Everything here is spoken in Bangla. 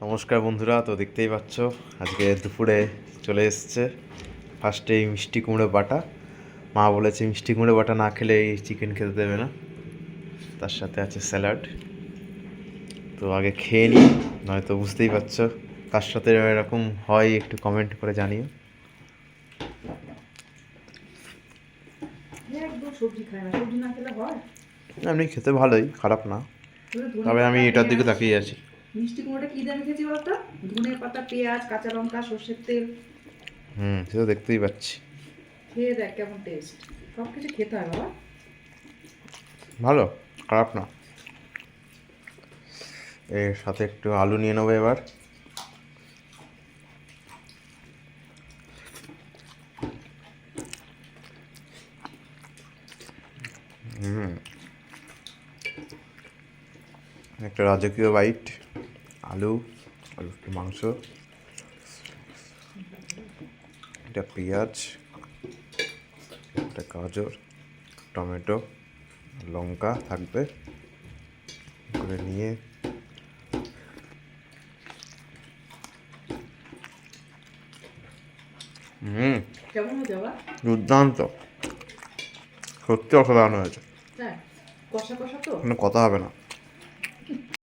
নমস্কার বন্ধুরা, তো দেখতেই পাচ্ছ আজকে দুপুরে চলে এসছে ফার্স্টে মিষ্টি কুমড়ো বাটা। মা বলেছে মিষ্টি কুমড়ো বাটা না খেলে এই চিকেন খেতে দেবে না, তার সাথে আছে স্যালাড। তো আগে খেয়ে নিই, নয়তো বুঝতেই পারছো তার সাথে এরকম হয়, একটু কমেন্ট করে জানিও। এমনি খেতে ভালোই, খারাপ না, তবে আমি এটার দিকে তাকিয়ে আছি। মিষ্টি কুমড়োটা কি দিয়ে খেয়েছি বলতো? ধনে পাতা, পেঁয়াজ, কাঁচা লঙ্কা, সর্ষের তেল। সেটা দেখতেই পাচ্ছি। খেয়ে দেখ কেমন টেস্ট। সব কিছু খেতে হয় বাবা। ভালো, খারাপ না। এর সাথে একটু আলু নিয়ে নেবো এবার। একটা রাজকীয় বাইট, আলু আর একটু মাংস, একটা পেঁয়াজ, একটা গাজর, টমেটো, লঙ্কা থাকবে করে নিয়ে কেমন হয়েছে বাবা? দুর্দান্ত, সত্যি অসাধারণ হয়েছে। হ্যাঁ, কষা কষা তো। কোনো কথা হবে না।